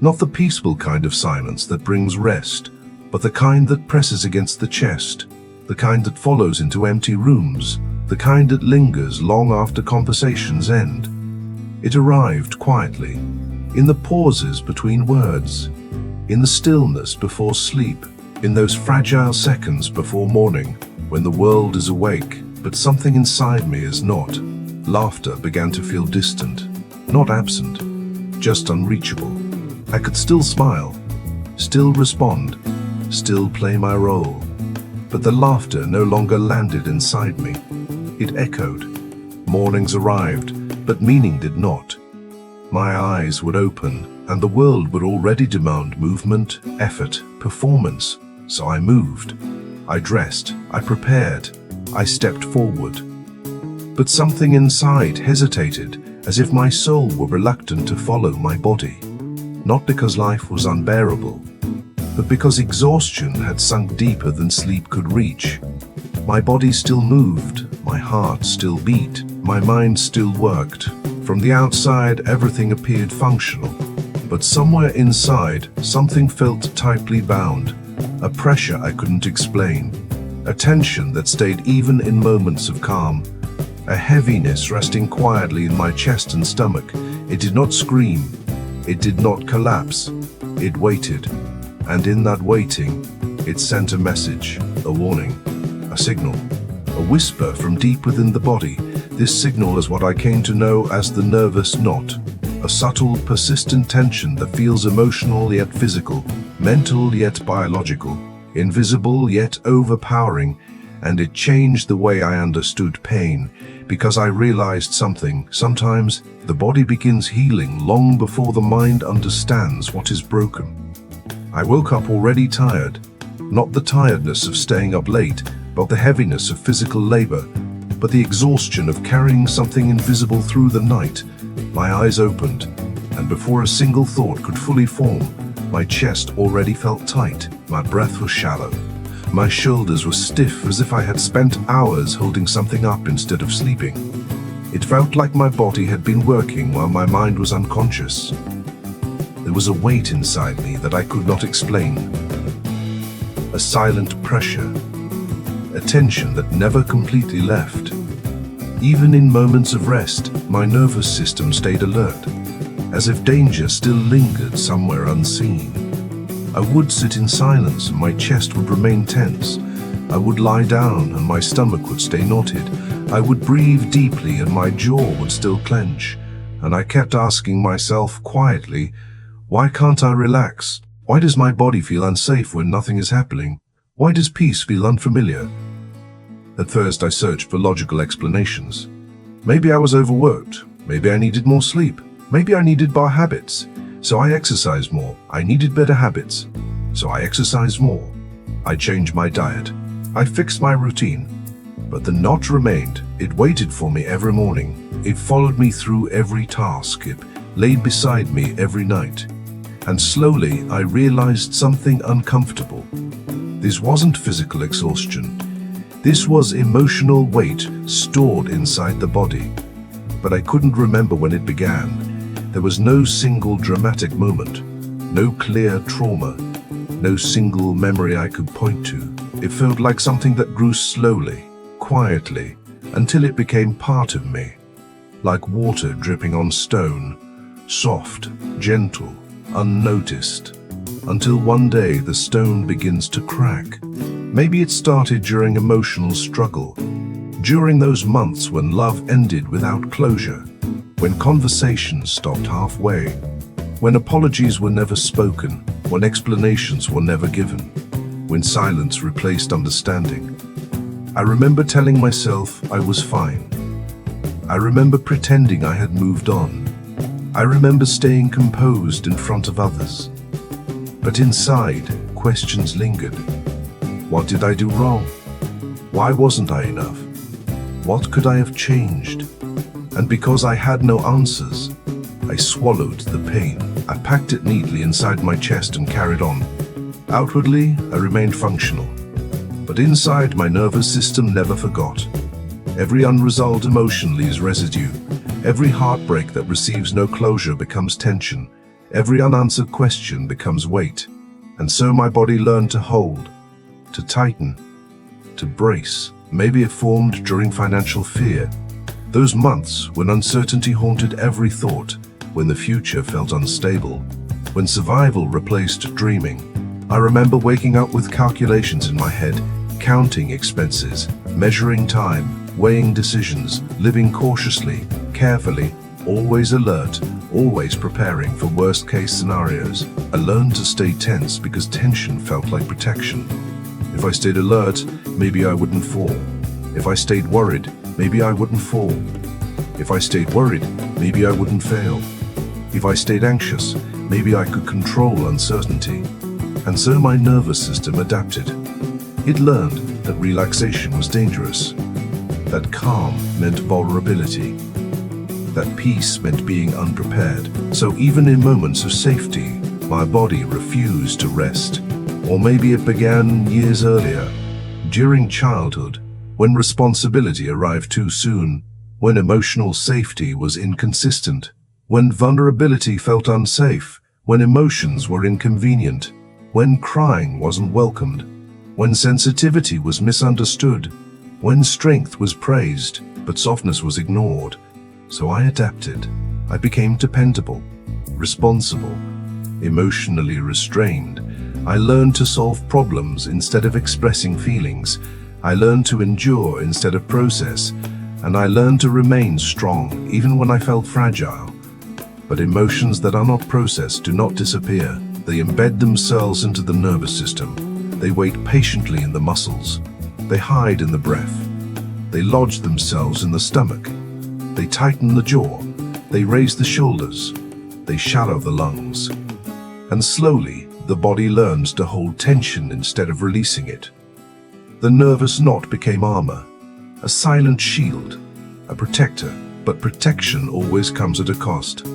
Not the peaceful kind of silence that brings rest, but the kind that presses against the chest, the kind that follows into empty rooms, the kind that lingers long after conversations end. It arrived quietly, in the pauses between words, in the stillness before sleep, in those fragile seconds before morning, when the world is awake, but something inside me is not. Laughter began to feel distant, not absent, just unreachable. I could still smile, still respond, still play my role. But the laughter no longer landed inside me. It echoed. Mornings arrived, but meaning did not. My eyes would open, and the world would already demand movement, effort, performance. So I moved. I dressed, I prepared, I stepped forward. But something inside hesitated, as if my soul were reluctant to follow my body. Not because life was unbearable, but because exhaustion had sunk deeper than sleep could reach. My body still moved, my heart still beat, my mind still worked. From the outside, everything appeared functional. But somewhere inside, something felt tightly bound, a pressure I couldn't explain, a tension that stayed even in moments of calm, a heaviness resting quietly in my chest and stomach. It did not scream, it did not collapse, it waited. And in that waiting, it sent a message, a warning, a signal, a whisper from deep within the body. This signal is what I came to know as the nervous knot, a subtle, persistent tension that feels emotional yet physical, mental yet biological, invisible yet overpowering, and it changed the way I understood pain, because I realized something. Sometimes the body begins healing long before the mind understands what is broken. I woke up already tired, not the tiredness of staying up late, but the heaviness of physical labor, but the exhaustion of carrying something invisible through the night. My eyes opened, and before a single thought could fully form, my chest already felt tight, my breath was shallow. My shoulders were stiff as if I had spent hours holding something up instead of sleeping. It felt like my body had been working while my mind was unconscious. There was a weight inside me that I could not explain. A silent pressure, a tension that never completely left. Even in moments of rest, my nervous system stayed alert, as if danger still lingered somewhere unseen. I would sit in silence and my chest would remain tense. I would lie down and my stomach would stay knotted. I would breathe deeply and my jaw would still clench. And I kept asking myself quietly, why can't I relax? Why does my body feel unsafe when nothing is happening? Why does peace feel unfamiliar? At first I searched for logical explanations. Maybe I was overworked. Maybe I needed more sleep. Maybe I needed bad habits. So I exercised more. I needed better habits. So I exercised more. I changed my diet. I fixed my routine. But the knot remained. It waited for me every morning. It followed me through every task. It lay beside me every night. And slowly I realized something uncomfortable. This wasn't physical exhaustion. This was emotional weight stored inside the body. But I couldn't remember when it began. There was no single dramatic moment, no clear trauma, no single memory I could point to. It felt like something that grew slowly, quietly, until it became part of me. Like water dripping on stone, soft, gentle, unnoticed, until one day the stone begins to crack. Maybe it started during emotional struggle, during those months when love ended without closure, when conversations stopped halfway, when apologies were never spoken, when explanations were never given, when silence replaced understanding. I remember telling myself I was fine. I remember pretending I had moved on. I remember staying composed in front of others. But inside, questions lingered. What did I do wrong? Why wasn't I enough? What could I have changed? And because I had no answers, I swallowed the pain. I packed it neatly inside my chest and carried on. Outwardly, I remained functional. But inside, my nervous system never forgot. Every unresolved emotion leaves residue. Every heartbreak that receives no closure becomes tension. Every unanswered question becomes weight. And so my body learned to hold, to tighten, to brace. Maybe it formed during financial fear. Those months when uncertainty haunted every thought, when the future felt unstable, when survival replaced dreaming. I remember waking up with calculations in my head, counting expenses, measuring time, weighing decisions, living cautiously, carefully, always alert, always preparing for worst-case scenarios. I learned to stay tense because tension felt like protection. If I stayed alert, maybe I wouldn't fall. If I stayed worried, maybe I wouldn't fall. If I stayed worried, maybe I wouldn't fail. If I stayed anxious, maybe I could control uncertainty. And so my nervous system adapted. It learned that relaxation was dangerous, that calm meant vulnerability, that peace meant being unprepared. So even in moments of safety, my body refused to rest. Or maybe it began years earlier, during childhood, when responsibility arrived too soon, when emotional safety was inconsistent, when vulnerability felt unsafe, when emotions were inconvenient, when crying wasn't welcomed, when sensitivity was misunderstood, when strength was praised, but softness was ignored. So I adapted. I became dependable, responsible, emotionally restrained. I learned to solve problems instead of expressing feelings. I learned to endure instead of process. And I learned to remain strong even when I felt fragile. But emotions that are not processed do not disappear. They embed themselves into the nervous system. They wait patiently in the muscles. They hide in the breath. They lodge themselves in the stomach. They tighten the jaw. They raise the shoulders. They shallow the lungs. And slowly, the body learns to hold tension instead of releasing it. The nervous knot became armor, a silent shield, a protector. But protection always comes at a cost.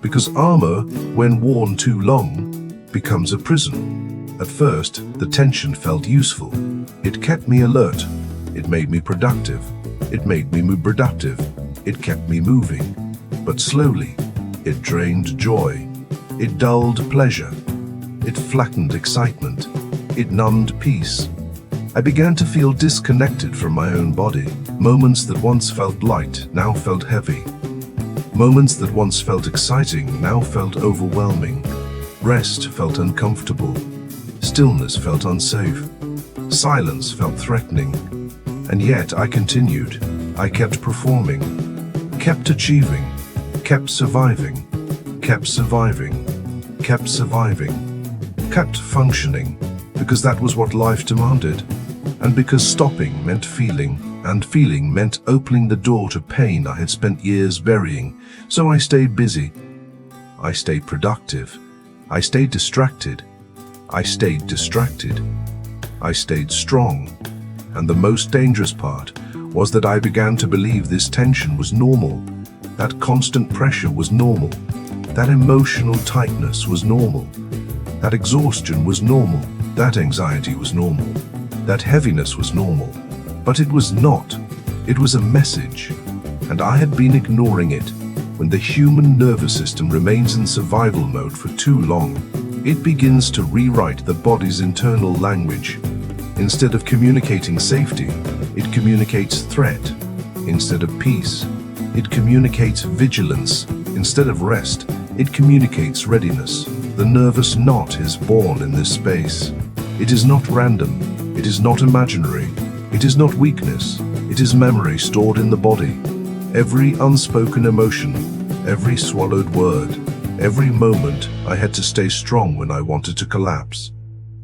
Because armor, when worn too long, becomes a prison. At first, the tension felt useful. It kept me alert. It made me productive. It made me productive. It kept me moving. But slowly, it drained joy. It dulled pleasure. It flattened excitement. It numbed peace. I began to feel disconnected from my own body. Moments that once felt light now felt heavy. Moments that once felt exciting now felt overwhelming. Rest felt uncomfortable. Stillness felt unsafe. Silence felt threatening. And yet I continued. I kept performing, kept achieving, kept surviving, kept surviving, kept surviving, kept functioning, because that was what life demanded. And because stopping meant feeling, and feeling meant opening the door to pain I had spent years burying. So I stayed busy. I stayed productive. I stayed distracted. I stayed distracted. I stayed strong. And the most dangerous part was that I began to believe this tension was normal. That constant pressure was normal. That emotional tightness was normal. That exhaustion was normal. That anxiety was normal. That heaviness was normal. But it was not. It was a message. And I had been ignoring it. When the human nervous system remains in survival mode for too long, it begins to rewrite the body's internal language. Instead of communicating safety, it communicates threat. Instead of peace, it communicates vigilance. Instead of rest, it communicates readiness. The nervous knot is born in this space. It is not random. It is not imaginary. It is not weakness. It is memory stored in the body. Every unspoken emotion, every swallowed word, every moment I had to stay strong when I wanted to collapse.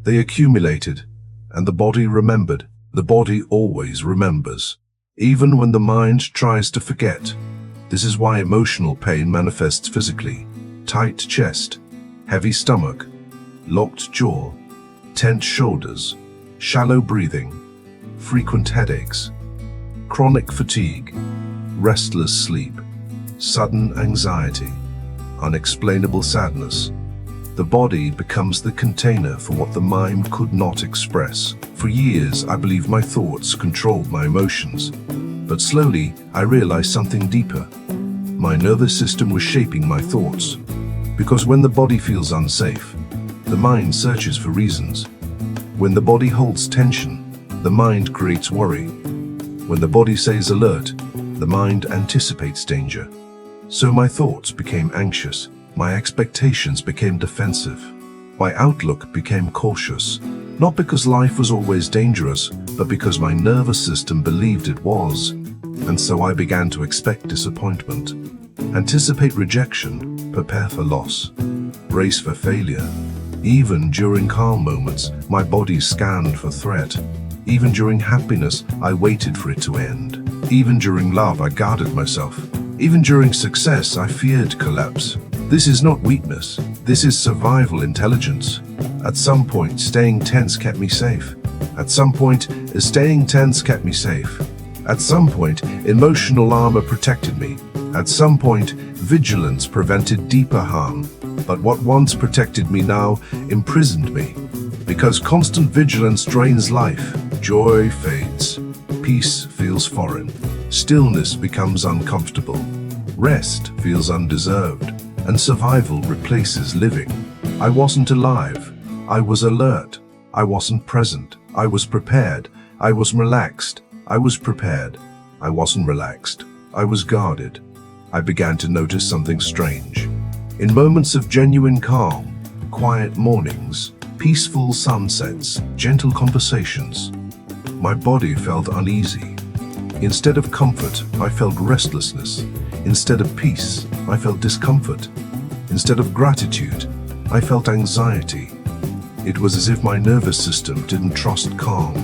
They accumulated, and the body remembered. The body always remembers, even when the mind tries to forget. This is why emotional pain manifests physically. Tight chest, heavy stomach, locked jaw, tense shoulders, shallow breathing, frequent headaches, chronic fatigue, restless sleep, sudden anxiety, unexplainable sadness. The body becomes the container for what the mind could not express. For years, I believed my thoughts controlled my emotions. But slowly, I realized something deeper. My nervous system was shaping my thoughts. Because when the body feels unsafe, the mind searches for reasons. When the body holds tension, the mind creates worry. When the body stays alert, the mind anticipates danger. So my thoughts became anxious, my expectations became defensive, my outlook became cautious, not because life was always dangerous, but because my nervous system believed it was. And so I began to expect disappointment, anticipate rejection, prepare for loss, brace for failure. Even during calm moments, my body scanned for threat. Even during happiness, I waited for it to end. Even during love, I guarded myself. Even during success, I feared collapse. This is not weakness. This is survival intelligence. At some point, staying tense kept me safe. At some point, staying tense kept me safe. At some point, emotional armor protected me. At some point, vigilance prevented deeper harm. But what once protected me now imprisoned me. Because constant vigilance drains life, joy fades, peace feels foreign, stillness becomes uncomfortable, rest feels undeserved, and survival replaces living. I wasn't alive. I was alert. I wasn't present. I was prepared. I was relaxed. I was prepared. I wasn't relaxed. I was guarded. I began to notice something strange. In moments of genuine calm, quiet mornings, peaceful sunsets, gentle conversations, my body felt uneasy. Instead of comfort, I felt restlessness. Instead of peace, I felt discomfort. Instead of gratitude, I felt anxiety. It was as if my nervous system didn't trust calm,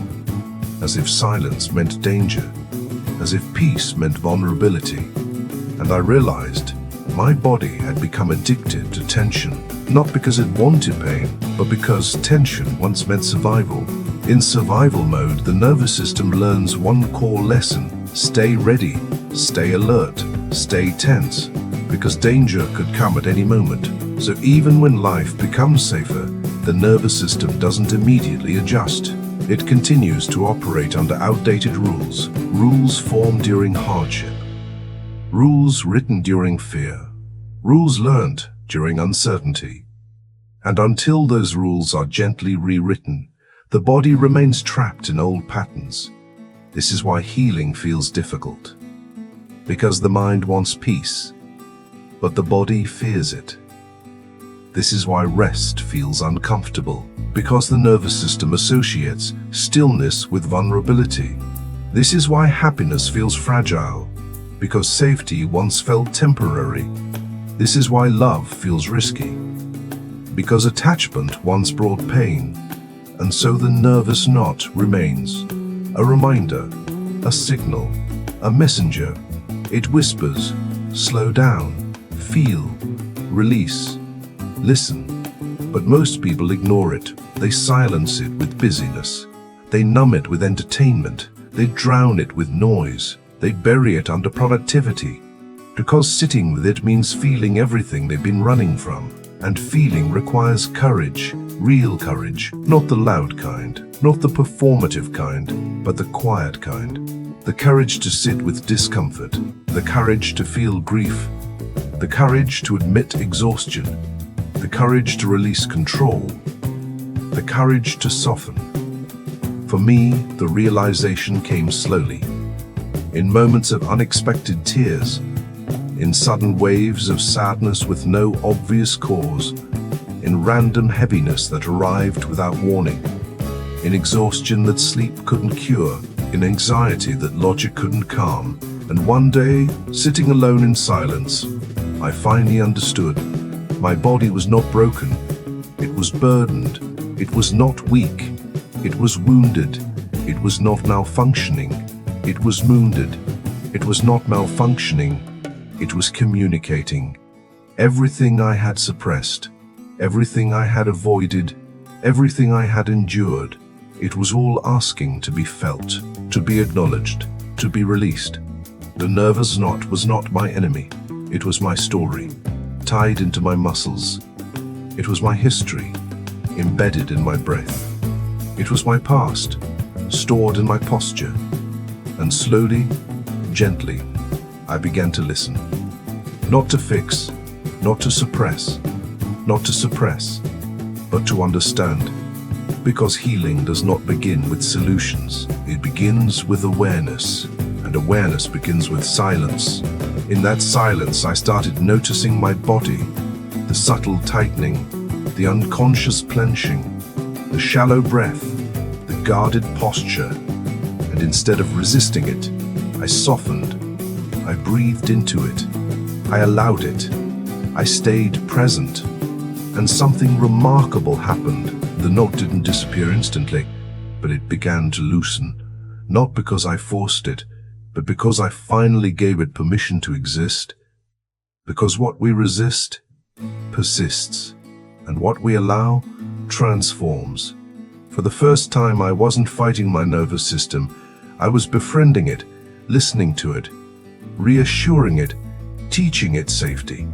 as if silence meant danger, as if peace meant vulnerability. And I realized my body had become addicted to tension, not because it wanted pain, but because tension once meant survival. In survival mode, the nervous system learns one core lesson: stay ready, stay alert, stay tense, because danger could come at any moment. So even when life becomes safer, the nervous system doesn't immediately adjust. It continues to operate under outdated rules, rules formed during hardship, rules written during fear, rules learned during uncertainty. And until those rules are gently rewritten, the body remains trapped in old patterns. This is why healing feels difficult. Because the mind wants peace, but the body fears it. This is why rest feels uncomfortable, because the nervous system associates stillness with vulnerability. This is why happiness feels fragile, because safety once felt temporary. This is why love feels risky, because attachment once brought pain. And so the nervous knot remains, a reminder, a signal, a messenger. It whispers, slow down, feel, release, listen. But most people ignore it. They silence it with busyness. They numb it with entertainment. They drown it with noise. They bury it under productivity. Because sitting with it means feeling everything they've been running from. And feeling requires courage, real courage, not the loud kind, not the performative kind, but the quiet kind. The courage to sit with discomfort, the courage to feel grief, the courage to admit exhaustion, the courage to release control, the courage to soften. For me, the realization came slowly, in moments of unexpected tears, in sudden waves of sadness with no obvious cause, in random heaviness that arrived without warning, in exhaustion that sleep couldn't cure, in anxiety that logic couldn't calm. And one day, sitting alone in silence, I finally understood. My body was not broken. It was burdened. It was not weak. It was wounded. It was not malfunctioning. It was wounded. It was not malfunctioning. It was communicating. Everything I had suppressed, everything I had avoided, everything I had endured, it was all asking to be felt, to be acknowledged, to be released. The nervous knot was not my enemy. It was my story, tied into my muscles. It was my history, embedded in my breath. It was my past, stored in my posture. And slowly, gently, I began to listen. Not to fix, not to suppress, not to suppress, but to understand. Because healing does not begin with solutions, it begins with awareness, and awareness begins with silence. In that silence, I started noticing my body, the subtle tightening, the unconscious clenching, the shallow breath, the guarded posture, and instead of resisting it, I softened. I breathed into it. I allowed it. I stayed present. And something remarkable happened. The knot didn't disappear instantly, but it began to loosen. Not because I forced it, but because I finally gave it permission to exist. Because what we resist persists, and what we allow transforms. For the first time, I wasn't fighting my nervous system. I was befriending it, listening to it, reassuring it, teaching it safety.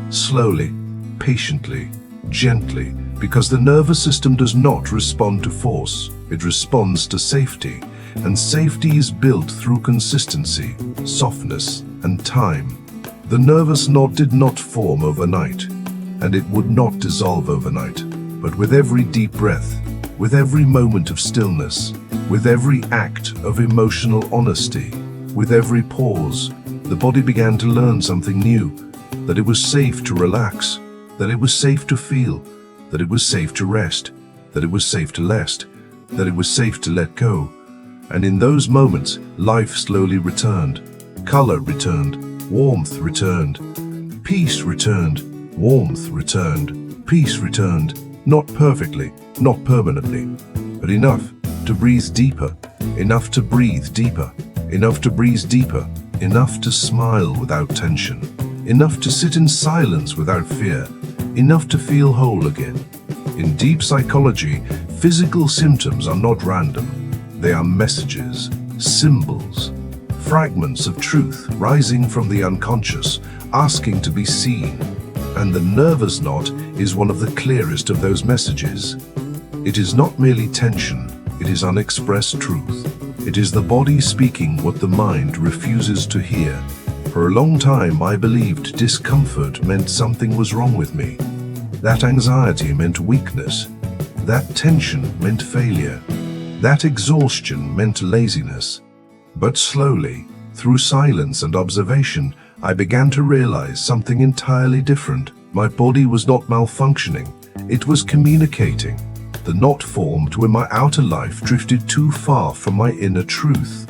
Slowly, patiently, gently, because the nervous system does not respond to force. It responds to safety, and safety is built through consistency, softness, and time. The nervous knot did not form overnight, and it would not dissolve overnight. But with every deep breath, with every moment of stillness, with every act of emotional honesty, with every pause, the body began to learn something new, that it was safe to relax, that it was safe to feel, that it was safe to rest, that it was safe to rest, that it was safe to let go. And in those moments, life slowly returned. Color returned, warmth returned, peace returned, warmth returned, peace returned, not perfectly, not permanently, but enough to breathe deeper, enough to breathe deeper, enough to breathe deeper, enough to smile without tension, enough to sit in silence without fear, enough to feel whole again. In deep psychology, physical symptoms are not random. They are messages, symbols, fragments of truth rising from the unconscious, asking to be seen. And the nervous knot is one of the clearest of those messages. It is not merely tension, it is unexpressed truth. It is the body speaking what the mind refuses to hear. For a long time, I believed discomfort meant something was wrong with me. That anxiety meant weakness. That tension meant failure. That exhaustion meant laziness. But slowly, through silence and observation, I began to realize something entirely different. My body was not malfunctioning. It was communicating. The knot formed when my outer life drifted too far from my inner truth,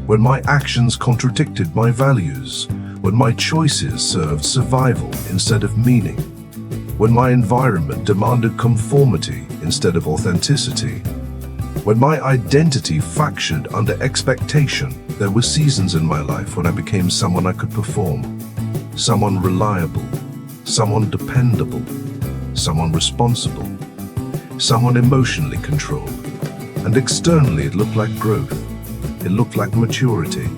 when my actions contradicted my values, when my choices served survival instead of meaning, when my environment demanded conformity instead of authenticity, when my identity fractured under expectation. There were seasons in my life when I became someone I could perform, someone reliable, someone dependable, someone responsible, someone emotionally controlled. And externally it looked like growth. It looked like maturity.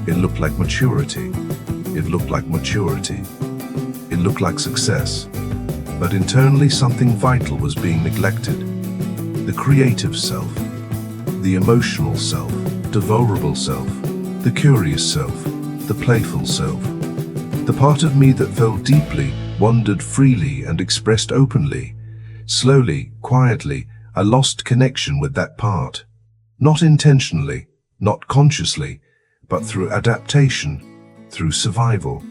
It looked like maturity. It looked like maturity. It looked like success. But internally something vital was being neglected. The creative self, the emotional self, the vulnerable self, the curious self, the playful self. The part of me that felt deeply, wandered freely and expressed openly. Slowly, quietly, I lost connection with that part. Not intentionally, not consciously, but through adaptation, through survival,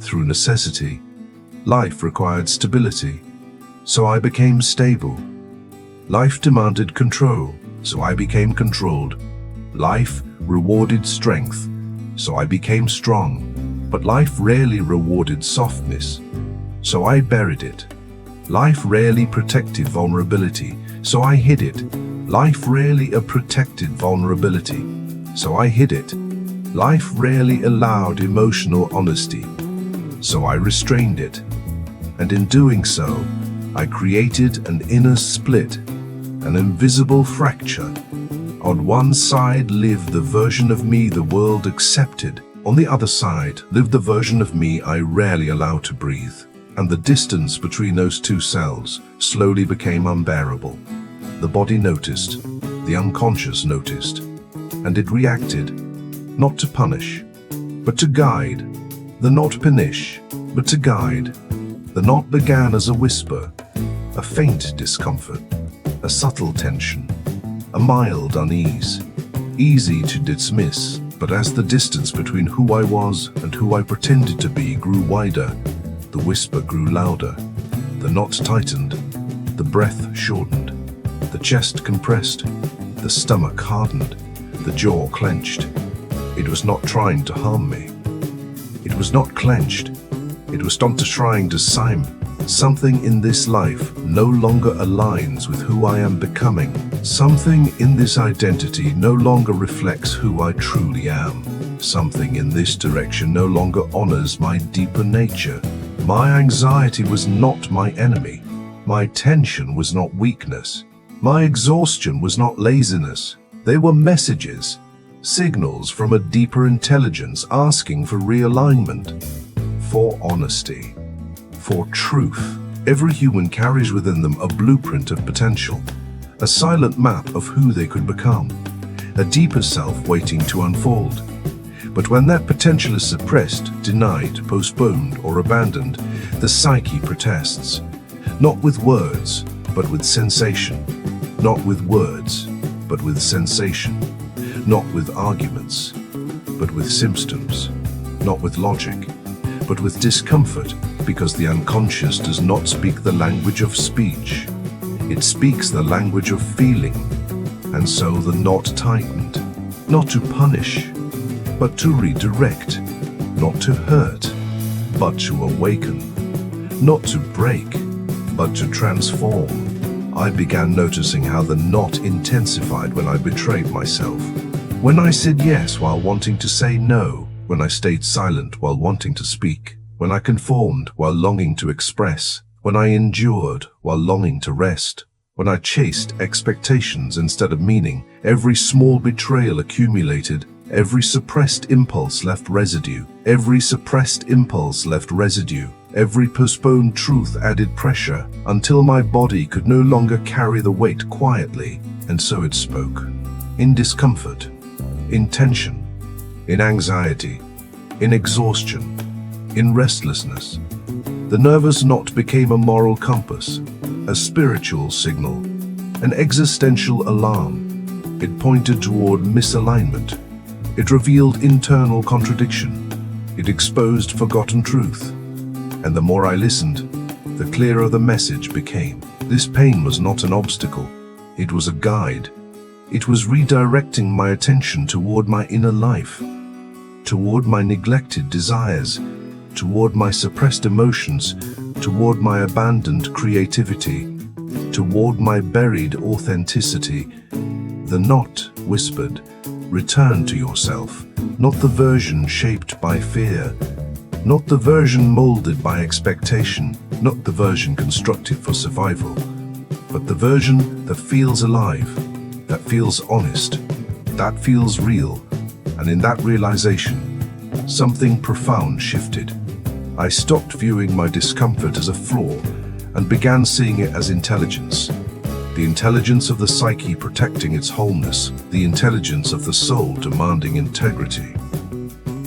through necessity. Life required stability, so I became stable. Life demanded control, so I became controlled. Life rewarded strength, so I became strong. But life rarely rewarded softness, so I buried it. Life rarely protected vulnerability, so I hid it. Life rarely protected vulnerability, so I hid it. Life rarely allowed emotional honesty, so I restrained it. And in doing so, I created an inner split, an invisible fracture. On one side lived the version of me the world accepted. On the other side lived the version of me I rarely allowed to breathe. And the distance between those two cells slowly became unbearable. The body noticed, the unconscious noticed, and it reacted, not to punish, but to guide. The not punish, but to guide. The knot began as a whisper, a faint discomfort, a subtle tension, a mild unease, easy to dismiss. But as the distance between who I was and who I pretended to be grew wider, the whisper grew louder, the knot tightened, the breath shortened, the chest compressed, the stomach hardened, the jaw clenched. It was not trying to harm me. It was not clenched. It was not trying to something in this life no longer aligns with who I am becoming. Something in this identity no longer reflects who I truly am. Something in this direction no longer honors my deeper nature. My anxiety was not my enemy. My tension was not weakness. My exhaustion was not laziness. They were messages, signals from a deeper intelligence asking for realignment, for honesty, for truth. Every human carries within them a blueprint of potential, a silent map of who they could become, a deeper self waiting to unfold. But when that potential is suppressed, denied, postponed, or abandoned, the psyche protests, not with words, but with sensation, not with words, but with sensation, not with arguments, but with symptoms, not with logic, but with discomfort, because the unconscious does not speak the language of speech. It speaks the language of feeling, and so the knot tightened, not to punish, but to redirect, not to hurt, but to awaken, not to break, but to transform. I began noticing how the knot intensified when I betrayed myself, when I said yes while wanting to say no, when I stayed silent while wanting to speak, when I conformed while longing to express, when I endured while longing to rest, when I chased expectations instead of meaning. Every small betrayal accumulated, every suppressed impulse left residue, every suppressed impulse left residue, every postponed truth added pressure, until my body could no longer carry the weight quietly, and so it spoke. In discomfort, in tension, in anxiety, in exhaustion, in restlessness. The nervous knot became a moral compass, a spiritual signal, an existential alarm. It pointed toward misalignment. It revealed internal contradiction. It exposed forgotten truth. And the more I listened, the clearer the message became. This pain was not an obstacle. It was a guide. It was redirecting my attention toward my inner life, toward my neglected desires, toward my suppressed emotions, toward my abandoned creativity, toward my buried authenticity. The knot whispered, "Return to yourself, not the version shaped by fear, not the version molded by expectation, not the version constructed for survival, but the version that feels alive, that feels honest, that feels real." And in that realization, something profound shifted. I stopped viewing my discomfort as a flaw and began seeing it as intelligence. The intelligence of the psyche protecting its wholeness, the intelligence of the soul demanding integrity,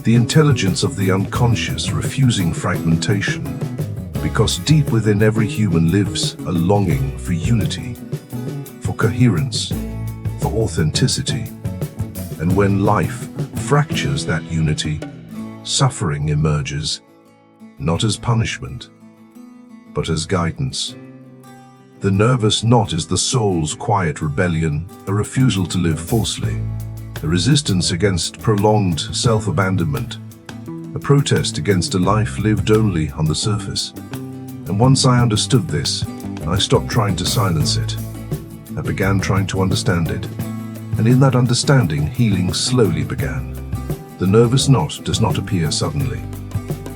the intelligence of the unconscious refusing fragmentation, because deep within every human lives a longing for unity, for coherence, for authenticity. And when life fractures that unity, suffering emerges, not as punishment, but as guidance. The nervous knot is the soul's quiet rebellion, a refusal to live falsely, a resistance against prolonged self-abandonment, a protest against a life lived only on the surface. And once I understood this, I stopped trying to silence it. I began trying to understand it. And in that understanding, healing slowly began. The nervous knot does not appear suddenly.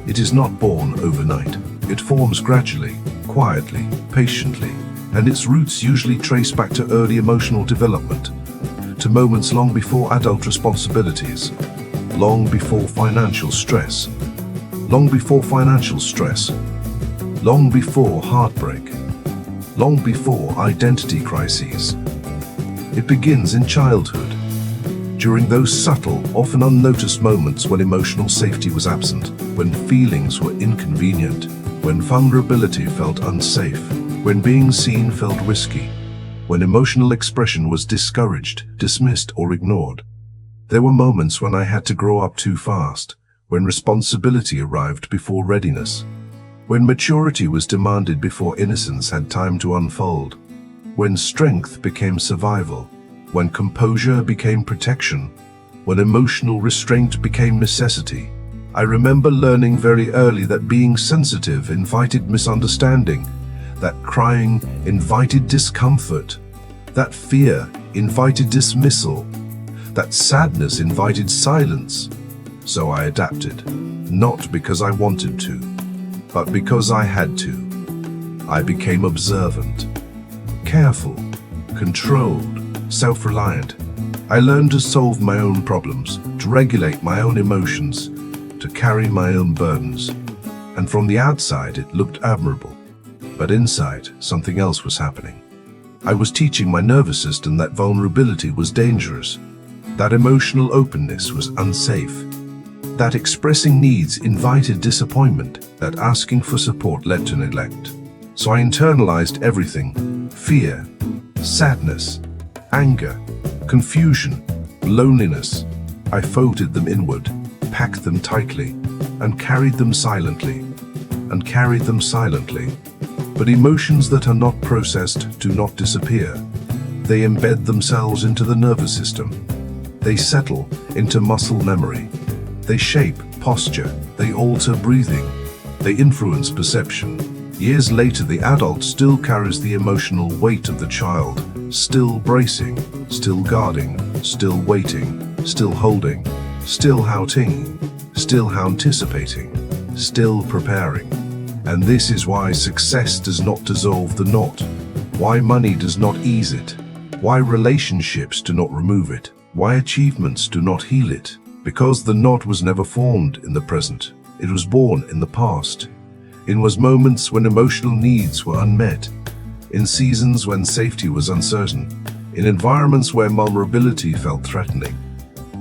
It is not born overnight. It forms gradually, quietly, patiently, and its roots usually trace back to early emotional development, to moments long before adult responsibilities, long before financial stress, long before heartbreak, long before identity crises. It begins in childhood, during those subtle, often unnoticed moments when emotional safety was absent, when feelings were inconvenient, when vulnerability felt unsafe. when being seen felt risky, when emotional expression was discouraged, dismissed, or ignored. There were moments when I had to grow up too fast, when responsibility arrived before readiness, when maturity was demanded before innocence had time to unfold, when strength became survival, when composure became protection, when emotional restraint became necessity. I remember learning very early that being sensitive invited misunderstanding, that crying invited discomfort, that fear invited dismissal, that sadness invited silence. So I adapted, not because I wanted to, but because I had to. I became observant, careful, controlled, self-reliant. I learned to solve my own problems, to regulate my own emotions, to carry my own burdens. And from the outside it looked admirable, but inside something else was happening. I was teaching my nervous system that vulnerability was dangerous, that emotional openness was unsafe, that expressing needs invited disappointment, that asking for support led to neglect. So I internalized everything: fear, sadness, anger, confusion, loneliness. I folded them inward, packed them tightly, and carried them silently, But emotions that are not processed do not disappear. They embed themselves into the nervous system. They settle into muscle memory. They shape posture. They alter breathing. They influence perception. Years later, the adult still carries the emotional weight of the child, still bracing, still guarding, still waiting, still holding, still anticipating, still preparing. And this is why success does not dissolve the knot, why money does not ease it, why relationships do not remove it, why achievements do not heal it. Because the knot was never formed in the present, it was born in the past. It was moments when emotional needs were unmet, in seasons when safety was uncertain, in environments where vulnerability felt threatening.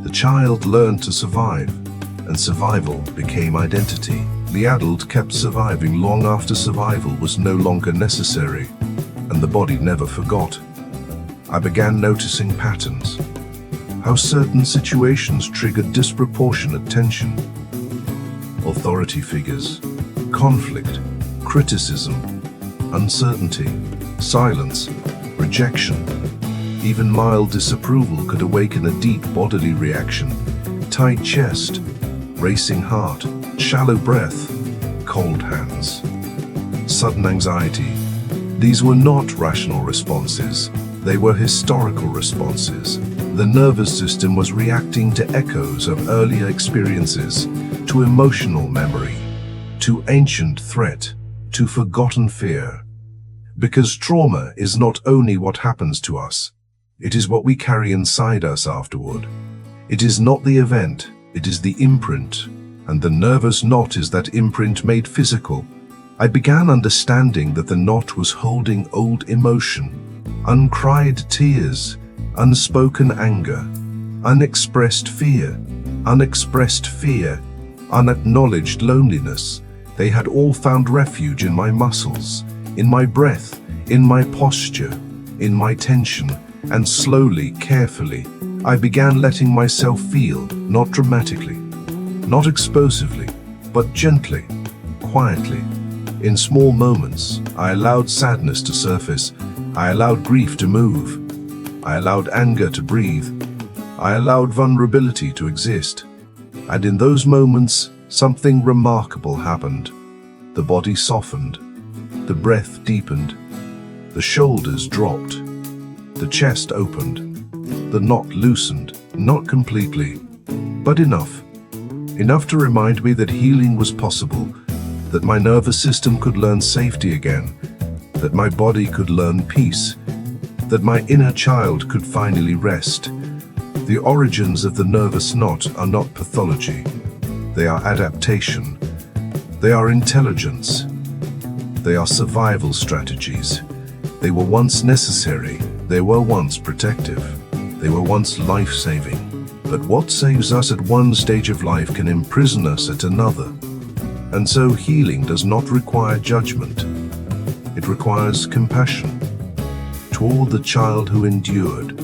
The child learned to survive, and survival became identity. The adult kept surviving long after survival was no longer necessary, and the body never forgot. I began noticing patterns, how certain situations triggered disproportionate tension. Authority figures, conflict, criticism, uncertainty, silence, rejection. Even mild disapproval could awaken a deep bodily reaction: tight chest, racing heart, shallow breath, cold hands, sudden anxiety. These were not rational responses. They were historical responses. The nervous system was reacting to echoes of earlier experiences, to emotional memory, to ancient threat, to forgotten fear. Because trauma is not only what happens to us, it is what we carry inside us afterward. It is not the event, it is the imprint, and the nervous knot is that imprint made physical. I began understanding that the knot was holding old emotion, uncried tears, unspoken anger, unexpressed fear, unacknowledged loneliness. They had all found refuge in my muscles, in my breath, in my posture, in my tension, and slowly, carefully, I began letting myself feel, not dramatically, not explosively, but gently, quietly. In small moments, I allowed sadness to surface. I allowed grief to move. I allowed anger to breathe. I allowed vulnerability to exist. And in those moments, something remarkable happened. The body softened. The breath deepened. The shoulders dropped. The chest opened. The knot loosened, not completely, but enough. Enough to remind me that healing was possible, that my nervous system could learn safety again, that my body could learn peace, that my inner child could finally rest. The origins of the nervous knot are not pathology. They are adaptation. They are intelligence. They are survival strategies. They were once necessary. They were once protective. They were once life-saving. But what saves us at one stage of life can imprison us at another. And so healing does not require judgment. It requires compassion toward the child who endured,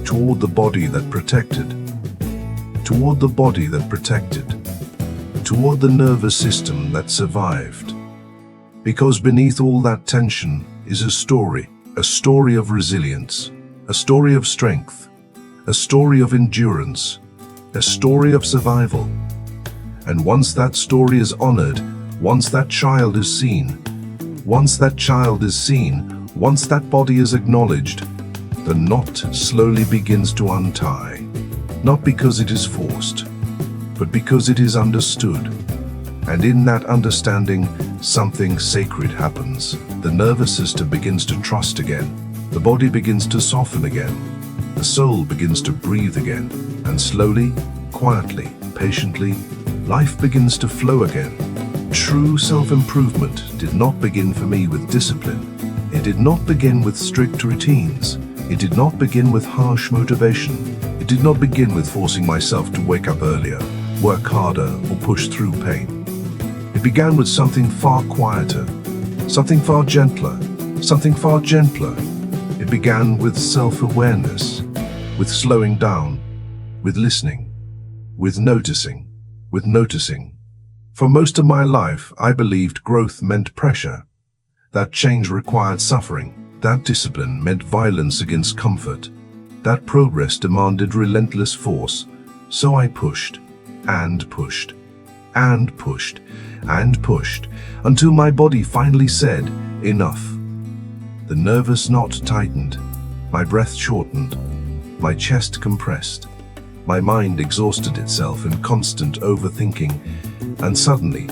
toward the body that protected, toward the body that protected, toward the nervous system that survived. Because beneath all that tension is a story of resilience, a story of strength, a story of endurance, a story of survival. And once that story is honored, once that child is seen, once that body is acknowledged, the knot slowly begins to untie, not because it is forced, but because it is understood. And in that understanding, something sacred happens. The nervous system begins to trust again, the body begins to soften again, the soul begins to breathe again, and slowly, quietly, patiently, life begins to flow again. True self-improvement did not begin for me with discipline. It did not begin with strict routines. It did not begin with harsh motivation. It did not begin with forcing myself to wake up earlier, work harder, or push through pain. It began with something far quieter, something far gentler, It began with self-awareness, with slowing down, with listening, with noticing. For most of my life, I believed growth meant pressure, that change required suffering, that discipline meant violence against comfort, that progress demanded relentless force. So I pushed, and pushed, and pushed, and pushed, until my body finally said, enough. The nervous knot tightened, my breath shortened, my chest compressed, my mind exhausted itself in constant overthinking, and suddenly,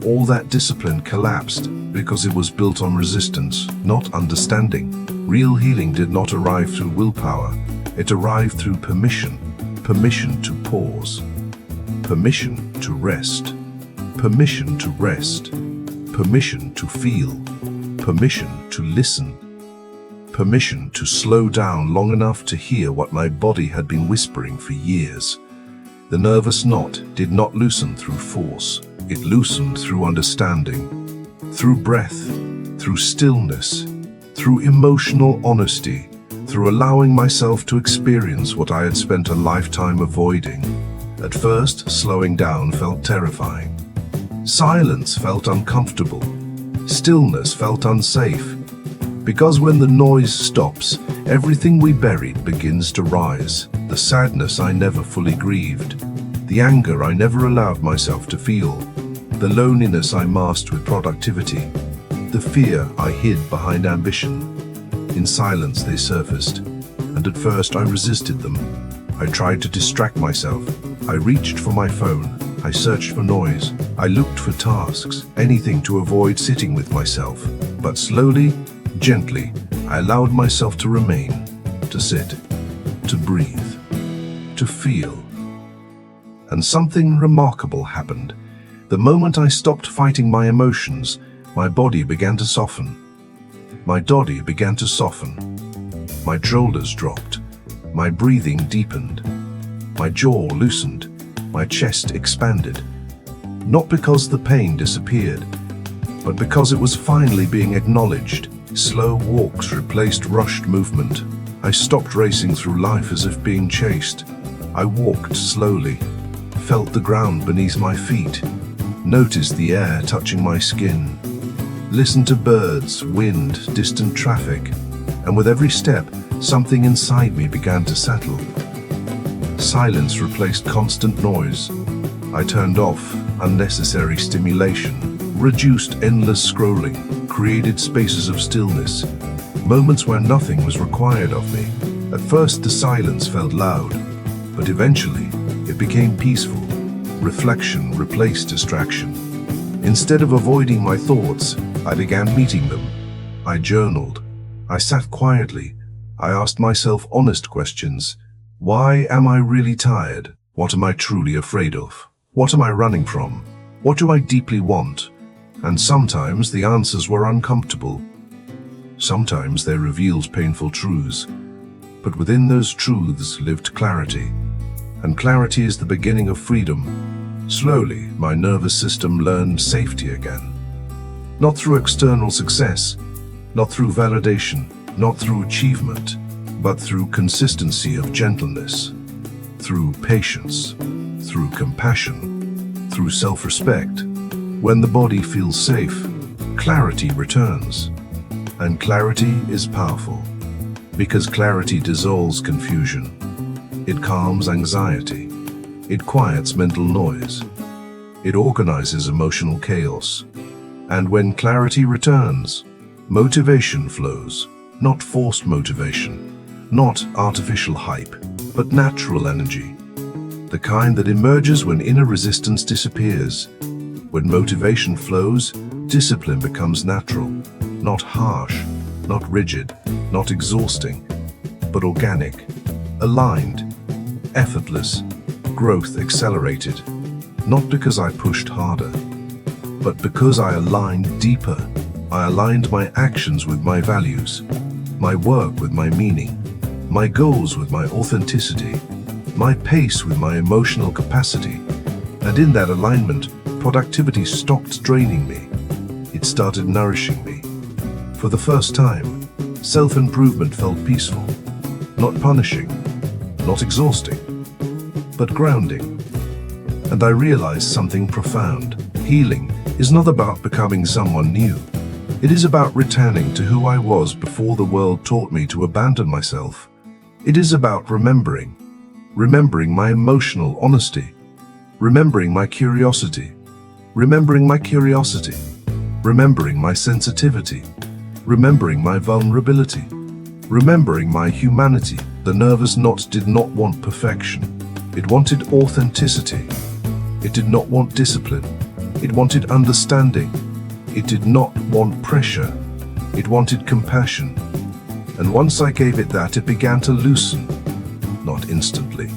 all that discipline collapsed because it was built on resistance, not understanding. Real healing did not arrive through willpower. It arrived through permission to pause, permission to rest, permission to feel, permission to listen, permission to slow down long enough to hear what my body had been whispering for years. The nervous knot did not loosen through force. It loosened through understanding, through breath, through stillness, through emotional honesty, through allowing myself to experience what I had spent a lifetime avoiding. At first, slowing down felt terrifying. Silence felt uncomfortable. Stillness felt unsafe. Because when the noise stops, everything we buried begins to rise. The sadness I never fully grieved, the anger I never allowed myself to feel, the loneliness I masked with productivity, the fear I hid behind ambition. In silence they surfaced, and at first I resisted them. I tried to distract myself. I reached for my phone. I searched for noise. I looked for tasks, anything to avoid sitting with myself. But slowly, gently, I allowed myself to remain, to sit, to breathe, to feel. And something remarkable happened. The moment I stopped fighting my emotions, my body began to soften. My shoulders dropped. My breathing deepened. My jaw loosened. My chest expanded. Not because the pain disappeared, but because it was finally being acknowledged. Slow walks replaced rushed movement. I stopped racing through life as if being chased. I walked slowly, felt the ground beneath my feet, noticed the air touching my skin, listened to birds, wind, distant traffic, and with every step, something inside me began to settle. Silence replaced constant noise. I turned off unnecessary stimulation, reduced endless scrolling, created spaces of stillness, moments where nothing was required of me. At first the silence felt loud, but eventually it became peaceful. Reflection replaced distraction. Instead of avoiding my thoughts, I began meeting them. I journaled. I sat quietly. I asked myself honest questions. Why am I really tired? What am I truly afraid of? What am I running from? What do I deeply want? And sometimes the answers were uncomfortable. Sometimes they revealed painful truths. But within those truths lived clarity. And clarity is the beginning of freedom. Slowly, my nervous system learned safety again. Not through external success, not through validation, not through achievement, but through consistency of gentleness, through patience, through compassion, through self-respect. When the body feels safe, clarity returns. And clarity is powerful, because clarity dissolves confusion. It calms anxiety. It quiets mental noise. It organizes emotional chaos. And when clarity returns, motivation flows, not forced motivation, not artificial hype, but natural energy. The kind that emerges when inner resistance disappears. When motivation flows, discipline becomes natural, not harsh, not rigid, not exhausting, but organic, aligned, effortless, growth accelerated, not because I pushed harder, but because I aligned deeper. I aligned my actions with my values, my work with my meaning, my goals with my authenticity, my pace with my emotional capacity. And in that alignment, productivity stopped draining me. It started nourishing me. For the first time, self-improvement felt peaceful, not punishing, not exhausting, but grounding. And I realized something profound. Healing is not about becoming someone new. It is about returning to who I was before the world taught me to abandon myself. It is about remembering my emotional honesty, remembering my curiosity, remembering my sensitivity, remembering my vulnerability, remembering my humanity. The nervous knot did not want perfection. It wanted authenticity. It did not want discipline. It wanted understanding. It did not want pressure. It wanted compassion. And once I gave it that, it began to loosen. Not instantly,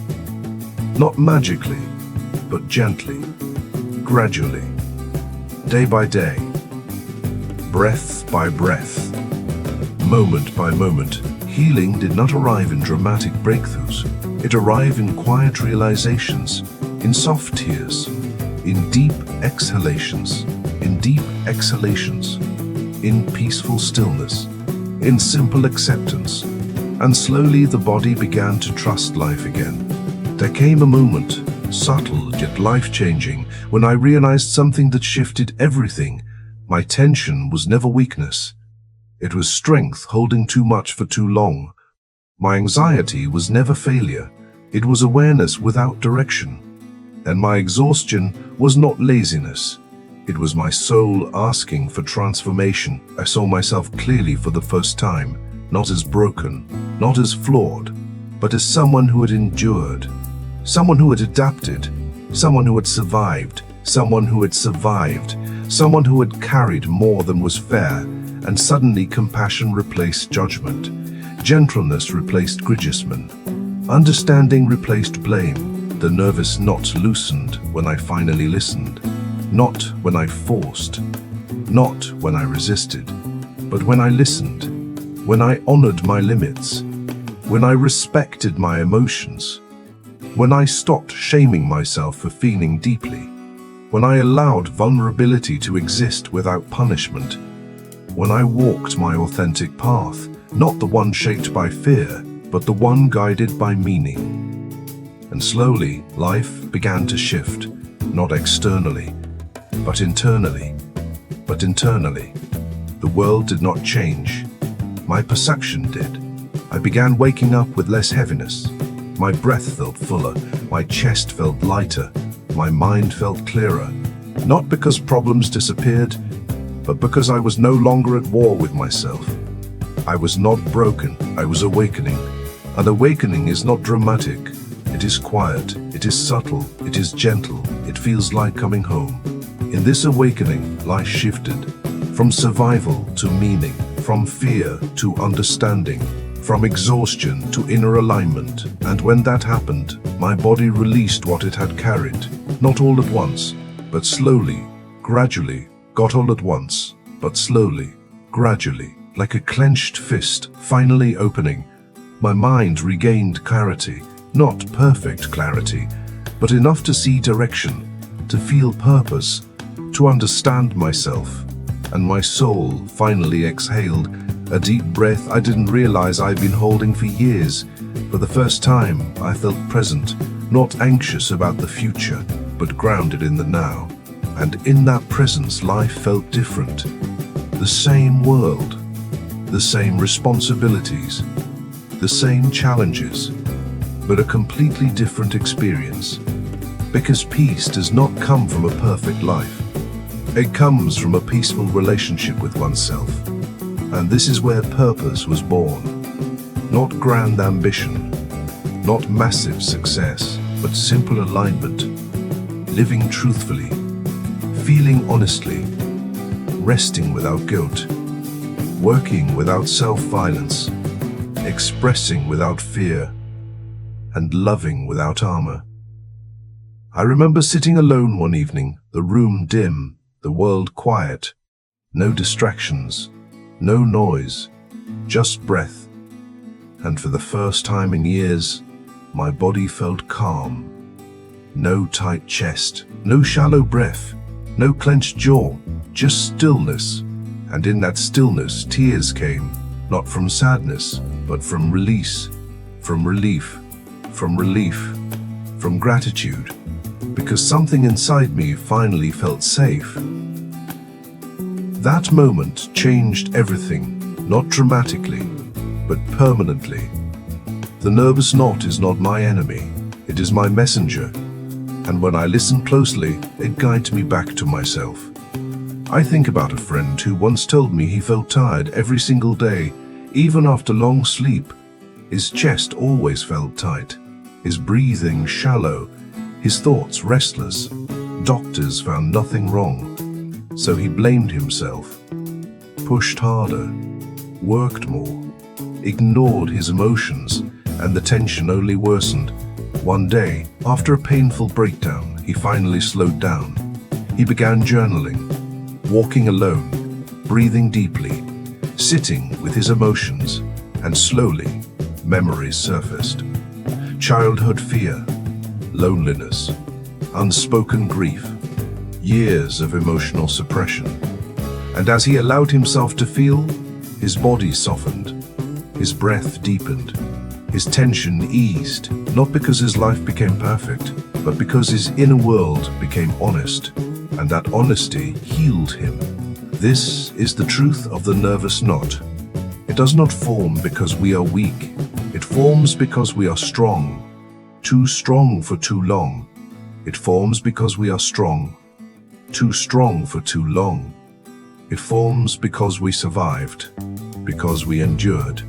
not magically, but gently, gradually, day by day, breath by breath, moment by moment. Healing did not arrive in dramatic breakthroughs. It arrived in quiet realizations, in soft tears, in deep exhalations, in peaceful stillness, in simple acceptance. And slowly the body began to trust life again. There came a moment, subtle yet life-changing, when I realized something that shifted everything. My tension was never weakness. It was strength holding too much for too long. My anxiety was never failure. It was awareness without direction. And my exhaustion was not laziness. It was my soul asking for transformation. I saw myself clearly for the first time, not as broken, not as flawed, but as someone who had endured, someone who had adapted, someone who had survived, someone who had carried more than was fair. And suddenly compassion replaced judgment, gentleness replaced criticism, understanding replaced blame. The nervous knot loosened when I finally listened, not when I forced, not when I resisted, but when I listened, when I honored my limits, when I respected my emotions, when I stopped shaming myself for feeling deeply, when I allowed vulnerability to exist without punishment, when I walked my authentic path, not the one shaped by fear, but the one guided by meaning. And slowly, life began to shift, not externally, but internally. The world did not change. My perception did. I began waking up with less heaviness. My breath felt fuller, my chest felt lighter, my mind felt clearer. Not because problems disappeared, but because I was no longer at war with myself. I was not broken, I was awakening. And awakening is not dramatic. It is quiet, it is subtle, it is gentle, it feels like coming home. In this awakening, life shifted. From survival to meaning, from fear to understanding, from exhaustion to inner alignment. And when that happened, my body released what it had carried. Not all at once, but slowly, gradually. Got all at once, but slowly, gradually, like a clenched fist finally opening. My mind regained clarity, not perfect clarity, but enough to see direction, to feel purpose, to understand myself. and my soul finally exhaled, a deep breath I didn't realize I'd been holding for years. For the first time, I felt present, not anxious about the future, but grounded in the now. And in that presence, life felt different. The same world, the same responsibilities, the same challenges, but a completely different experience. Because peace does not come from a perfect life. It comes from a peaceful relationship with oneself. And this is where purpose was born. Not grand ambition, not massive success, but simple alignment. Living truthfully, feeling honestly, resting without guilt, working without self-violence, expressing without fear, and loving without armor. I remember sitting alone one evening, the room dim, the world quiet, no distractions, no noise, just breath. And for the first time in years, my body felt calm. No tight chest, no shallow breath, no clenched jaw, just stillness. And in that stillness, tears came, not from sadness, but from release, from relief, from gratitude, because something inside me finally felt safe. That moment changed everything, not dramatically, but permanently. The nervous knot is not my enemy, it is my messenger. And when I listen closely, it guides me back to myself. I think about a friend who once told me he felt tired every single day, even after long sleep. His chest always felt tight, his breathing shallow, his thoughts restless. Doctors found nothing wrong. So he blamed himself, pushed harder, worked more, ignored his emotions, and the tension only worsened. One day, after a painful breakdown, he finally slowed down. He began journaling, walking alone, breathing deeply, sitting with his emotions, and slowly, memories surfaced. Childhood fear, loneliness, unspoken grief, years of emotional suppression. And as he allowed himself to feel, his body softened, his breath deepened, his tension eased, not because his life became perfect, but because his inner world became honest, and that honesty healed him. This is the truth of the nervous knot. It does not form because we are weak. It forms because we are strong. Too strong for too long. It forms because we are strong. Too strong for too long. It forms because we survived, because we endured,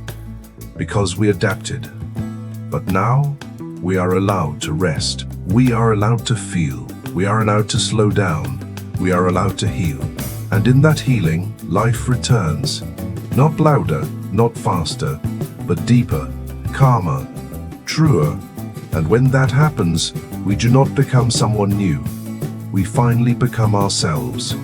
because we adapted. But now, we are allowed to rest. We are allowed to feel. We are allowed to slow down. We are allowed to heal. And in that healing, life returns. Not louder, not faster, but deeper, calmer, truer. And when that happens, we do not become someone new. We finally become ourselves.